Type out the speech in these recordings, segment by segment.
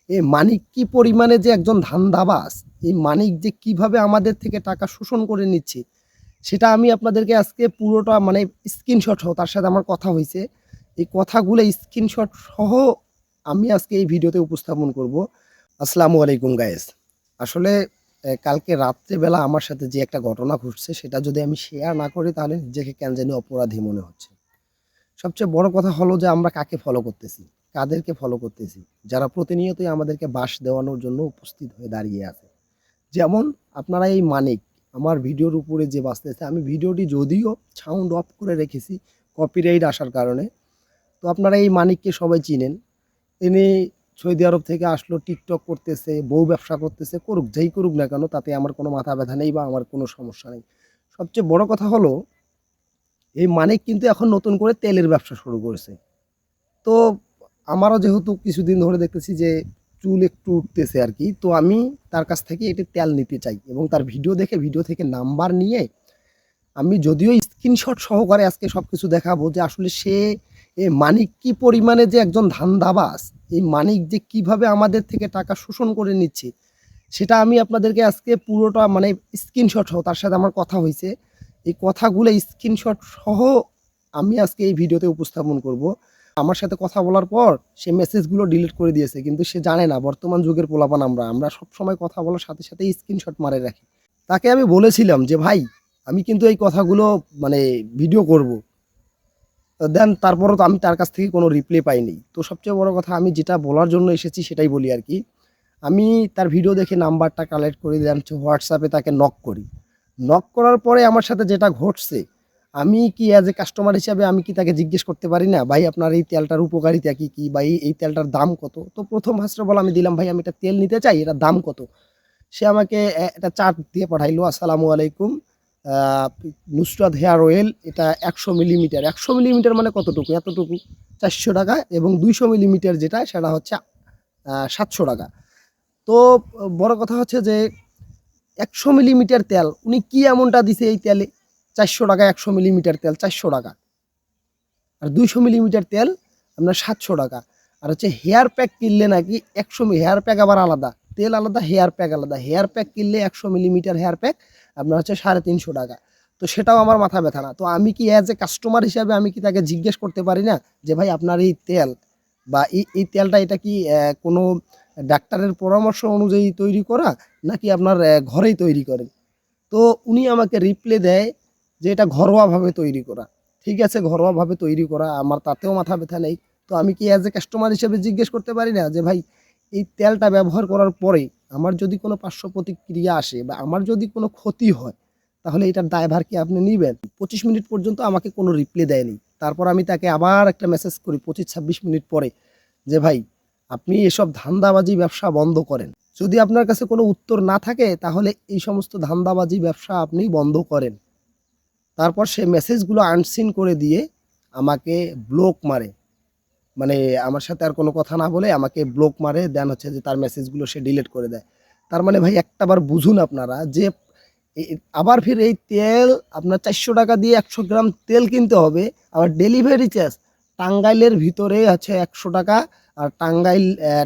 এই মানিক কি পরিমাণে যে একজন ধান্দাবাজ, এই মানিক যে কিভাবে আমাদের থেকে টাকা শোষণ করে নিচ্ছে, সেটা আমি আপনাদেরকে আজকে পুরোটা মানে স্ক্রিনশট সহ তার সাথে আমার কথা হয়েছে। এই কথাগুলো স্ক্রিনশট সহ আমি আজকে এই ভিডিওতে উপস্থাপন করব। আসসালামু আলাইকুম গাইস। আসলে কালকে রাত্রেবেলা আমার সাথে যে একটা ঘটনা ঘটছে সেটা যদি আমি শেয়ার না করি তাহলে নিজেকে কেন জানি অপরাধী মনে হচ্ছে। সবচেয়ে বড় কথা হলো যে আমরা কাকে ফলো করতেছি, কাদেরকে ফলো করতেছি, যারা প্রতিনিয়তই আমাদেরকে বাঁশ দেওয়ানোর জন্য উপস্থিত হয়ে দাঁড়িয়ে আছে। যেমন আপনারা এই মানিক আমার ভিডিওর উপরে যে বাজতেছে, আমি ভিডিওটি যদিও সাউন্ড অফ করে রেখেছি কপিরাইট আসার কারণে। তো আপনারা এই মানিককে সবাই চিনেন। ইনি সৌদি আরব থেকে আসলো, টিকটক করতেছে, বউ ব্যবসা করতেছে, করুক যেই করুক না কেন তাতে আমার কোনো মাথা ব্যথা নেই বা আমার কোনো সমস্যা নেই। সবচেয়ে বড় কথা হলো এই মানিক কিন্তু এখন নতুন করে তেলের ব্যবসা শুরু করেছে। তো আমারও যেহেতু কিছুদিন ধরে দেখতেছি যে চুল একটু উঠতেছে আর কি, তো আমি তার কাছ থেকে এটি তেল নিতে চাই এবং তার ভিডিও দেখে ভিডিও থেকে নাম্বার নিয়ে আমি যদিও স্ক্রিনশট সহকারে আজকে সব কিছু দেখাবো যে আসলে সে এ মানিক কি পরিমাণে যে একজন ধান্দাবাজ, এই মানিক যে কিভাবে আমাদের থেকে টাকা শোষণ করে নিচ্ছে, সেটা আমি আপনাদেরকে আজকে পুরোটা মানে স্ক্রিনশট সহ তার সাথে আমার কথা হয়েছে। এই কথাগুলো স্ক্রিনশট সহ আমি আজকে এই ভিডিওতে উপস্থাপন করব। আমার সাথে কথা বলার পর সে মেসেজগুলো ডিলিট করে দিয়েছে, কিন্তু সে জানে না বর্তমান যুগের পোলাপান আমরা সবসময় কথা বলার সাথে সাথে স্ক্রিনশট মারে রাখি। তাকে আমি বলেছিলাম যে ভাই আমি কিন্তু এই কথাগুলো মানে ভিডিও করব। দেন তারপরও তো আমি তার কাছ থেকে কোনো রিপ্লাই পাইনি। তো সবচেয়ে বড় কথা আমি যেটা বলার জন্য এসেছি সেটাই বলি আর কি। আমি তার ভিডিও দেখে নাম্বারটা কালেক্ট করি, দেন হোয়াটসঅ্যাপে তাকে নক করি। নক করার পরে আমার সাথে যেটা ঘটছে, আমি কি অ্যাজ এ কাস্টমার হিসাবে আমি কি তাকে জিজ্ঞেস করতে পারি না ভাই আপনার এই তেলটার উপকারিতা কী কী বা এই তেলটার দাম কত? তো প্রথম ফার্স্ট অফ অল আমি দিলাম ভাই আমি একটা তেল নিতে চাই, এটার দাম কত? সে আমাকে একটা চার্ট দিয়ে পাঠাইলো, আসসালামু আলাইকুম, নুসরাত হেয়ার অয়েল, এটা ১০০ মিলিমিটার। ১০০ মিলিমিটার মানে কতটুকু? এতটুকু, ৪০০ টাকা। এবং ২০০ মিলিমিটার যেটা সেটা হচ্ছে ৭০০ টাকা। তো বড় কথা হচ্ছে যে ১০০ মিলিমিটার তেল উনি কি এমনটা দিছে এই তেলে? ৪০০ টাকা ১০০ মিলিমিটার তেল ৪০০ টাকা, আর ২০০ মিলিমিটার তেল আপনার ৭০০ টাকা। আর হচ্ছে হেয়ার প্যাক কিনলে নাকি ১০০ হেয়ার প্যাক আবার আলাদা, তেল আলাদা, হেয়ার প্যাক আলাদা। হেয়ার প্যাক কিনলে ১০০ মিলিমিটার হেয়ার প্যাক আপনার হচ্ছে ৩৫০ টাকা। তো সেটাও আমার মাথা ব্যথা না। তো আমি কি অ্যাজ এ কাস্টমার হিসাবে আমি কি তাকে জিজ্ঞেস করতে পারি না যে ভাই আপনার এই তেল বা এই তেলটা এটা কি কোনো ডাক্তারের পরামর্শ অনুযায়ী তৈরি করা নাকি আপনার ঘরেই তৈরি করেন? তো উনি আমাকে রিপ্লাই দেয় যে এটা ঘরোয়াভাবে তৈরি করা। ঠিক আছে, ঘরোয়াভাবে তৈরি করা, আমার তাতেও মাথা ব্যথা নেই। তো আমি কি অ্যাজ এ কাস্টমার হিসেবে জিজ্ঞেস করতে পারি না যে ভাই এই তেলটা ব্যবহার করার পরে আমার যদি কোনো পার্শ্ব প্রতিক্রিয়া আসে বা আমার যদি কোনো ক্ষতি হয় তাহলে এটার দায়ভার কি আপনি নিবেন? ২৫ মিনিট পর্যন্ত আমাকে কোনো রিপ্লাই দেয়নি। তারপর আমি তাকে আবার একটা মেসেজ করি ২৫-২৬ মিনিট পরে যে ভাই আপনি এসব ধান্দাবাজি ব্যবসা বন্ধ করেন। যদি আপনার কাছে কোনো উত্তর না থাকে তাহলে এই সমস্ত ধান্দাবাজি ব্যবসা আপনি বন্ধ করেন। তারপর সে মেসেজগুলো আনসিন করে দিয়ে আমাকে ব্লক মারে। মানে আমার সাথে আর কোনো কথা না বলে আমাকে ব্লক মারে, দেন হচ্ছে যে তার মেসেজগুলো সে ডিলিট করে দেয়। তার মানে ভাই একটাবার বুঝুন আপনারা যে আবার ফির এই তেল আপনার ৪০০ টাকা দিয়ে ১০০ গ্রাম তেল কিনতে হবে, আবার ডেলিভারি চার্জ টাঙ্গাইলের ভিতরে হচ্ছে ১০০ টাকা, আর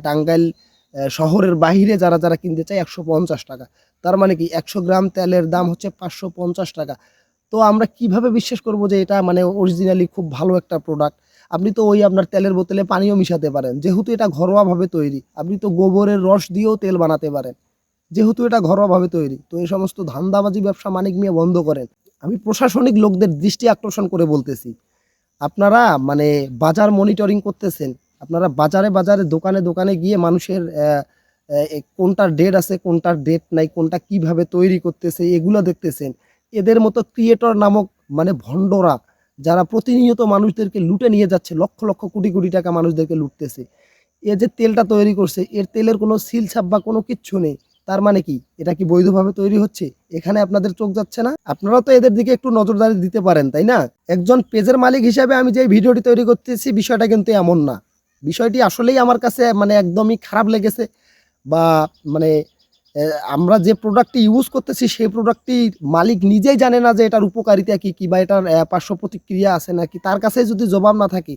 টাঙ্গাইল শহরের বাহিরে যারা কিনতে চায় ১৫০ টাকা। তার মানে কি ১০০ গ্রাম তেলের দাম হচ্ছে ৫৫০ টাকা। তো আমরা কিভাবে বিশ্বাস করব যে এটা মানে অরিজিনালি খুব ভালো একটা প্রোডাক্ট? আপনি তো ওই আপনার তেলের বোতলে পানিও মিশাতে পারেন, যেহেতু এটা ঘরোয়াভাবে তৈরি। আপনি তো গোবরের রস দিয়েও তেল বানাতে পারেন, যেহেতু এটা ঘরোয়াভাবে তৈরি। তো এই সমস্ত ধান্দাবাজি ব্যবসা মানিক মিয়া বন্ধ করেন। আমি প্রশাসনিক লোকদের দৃষ্টি আকর্ষণ করে বলতেছি, আপনারা মানে বাজার মনিটরিং করতেছেন, আপনারা বাজারে দোকানে গিয়ে মানুষের কোনটার ডেট আছে কোনটার ডেট নাই, কোনটা কিভাবে তৈরি করতেছে এগুলো দেখতেছেন। এদের মতো ক্রিয়েটর নামক মানে ভণ্ডরা যারা প্রতিনিয়ত মানুষদেরকে লুটে নিয়ে যাচ্ছে, লক্ষ লক্ষ কোটি টাকা মানুষদেরকে লুটতেছে। এ যে তেলটা তৈরি করছে এর তেলের কোনো সিল ছাপ বা কোনো কিচ্ছু নেই। তার মানে কি এটা কি বৈধভাবে তৈরি হচ্ছে? এখানে আপনাদের চোখ যাচ্ছে না? আপনারাও তো এদের দিকে একটু নজরদারি দিতে পারেন, তাই না? একজন পেজের মালিক হিসাবে আমি যে ভিডিওটি তৈরি করতেছি বিষয়টা কিন্তু এমন না। বিষয়টি আসলেই আমার কাছে মানে একদমই খারাপ লেগেছে। বা মানে আমরা যে প্রোডাক্টটি ইউজ করতেছি সেই প্রোডাক্টটির মালিক নিজেই জানে না যে এটার উপকারিতা কী কী বা এটার পার্শ্ব প্রতিক্রিয়া আছে নাকি। তার কাছে যদি জবাব না থাকে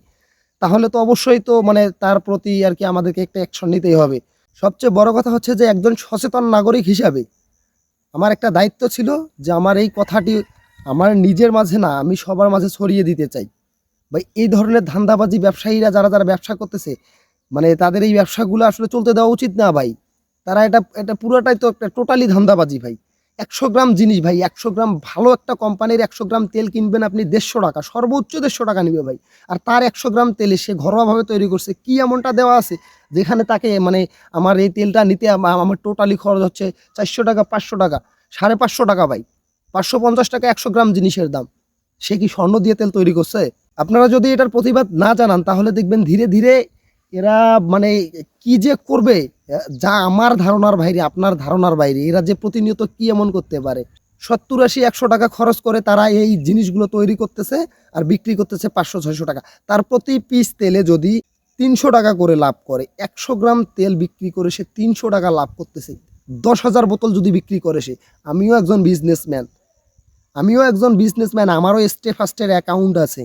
তাহলে তো অবশ্যই তো মানে তার প্রতি আর কি আমাদেরকে একটা অ্যাকশন নিতেই হবে। সবচেয়ে বড় কথা হচ্ছে যে একজন সচেতন নাগরিক হিসাবে আমার একটা দায়িত্ব ছিল যে আমার এই কথাটি আমার নিজের মাঝে না, আমি সবার মাঝে ছড়িয়ে দিতে চাই। ভাই এই ধরনের ধান্দাবাজি ব্যবসায়ীরা যারা যারা ব্যবসা করতেছে, মানে তাদের এই ব্যবসাগুলো আসলে চলতে দেওয়া উচিত না ভাই। তারা এটা এটা পুরোটাই তো একটা টোটালি ধান্দাবাজি ভাই। ১০০ গ্রাম জিনিস ভাই, ১০০ গ্রাম ভালো একটা কোম্পানির ১০০ গ্রাম তেল কিনবেন আপনি ১৫০ টাকা, সর্বোচ্চ ১৫০ টাকা নিবে ভাই। আর তার ১০০ গ্রাম তেলে সে ঘরোয়াভাবে তৈরি করছে, কি এমনটা দেওয়া আছে যেখানে তাকে মানে আমার এই তেলটা নিতে আমার টোটালি খরচ হচ্ছে ৪০০ টাকা, ৫০০ টাকা, ৫৫০ টাকা ভাই। ৫৫০ টাকা ১০০ গ্রাম জিনিসের দাম। সে কি স্বর্ণ দিয়ে তেল তৈরি করছে? আপনারা যদি এটার প্রতিবাদ না জানান তাহলে দেখবেন ধীরে ধীরে এরা মানে কি যে করবে, যা আমার ধারণার বাইরে, আপনার ধারণার বাইরে। এরা যে প্রতিনিয়ত কি এমন করতে পারে, ৭০-৮০-১০০ টাকা খরচ করে তারা এই জিনিসগুলো তৈরি করতেছে আর বিক্রি করতেছে ৫০০-৬০০ টাকা। তার প্রতি পিস তেলে যদি ৩০০ টাকা করে লাভ করে, ১০০ গ্রাম তেল বিক্রি করে সে ৩০০ টাকা লাভ করতেছে। ১০,০০০ বোতল যদি বিক্রি করে সে, আমিও একজন বিজনেসম্যান, আমারও স্টে ফার্স্টের অ্যাকাউন্ট আছে।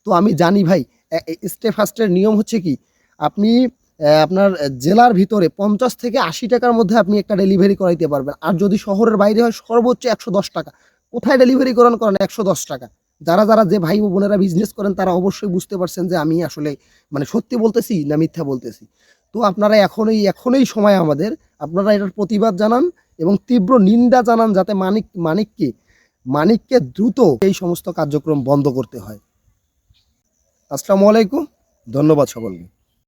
তো আমি জানি ভাই স্টে ফার্স্টের নিয়ম হচ্ছে কি, আপনি আপনার জেলার ভিতরে ৫০ থেকে ৮০ টাকার মধ্যে আপনি একটা ডেলিভারি করাইতে পারবেন। আর যদি শহরের বাইরে হয় সর্বোচ্চ ১১০ টাকা। কোথায় ডেলিভারি করেন ১১০ টাকা। যারা যারা যে ভাই ও বোনেরা বিজনেস করেন তারা অবশ্যই বুঝতে পারছেন যে আমি আসলে মানে সত্যি বলতেছি না মিথ্যা বলতেছি। তো আপনারা এখনই সময় আমাদের, আপনারা এটার প্রতিবাদ জানান এবং তীব্র নিন্দা জানান, যাতে মানিককে দ্রুত এই সমস্ত কার্যক্রম বন্ধ করতে হয়। আসসালামু আলাইকুম, ধন্যবাদ সকলকে।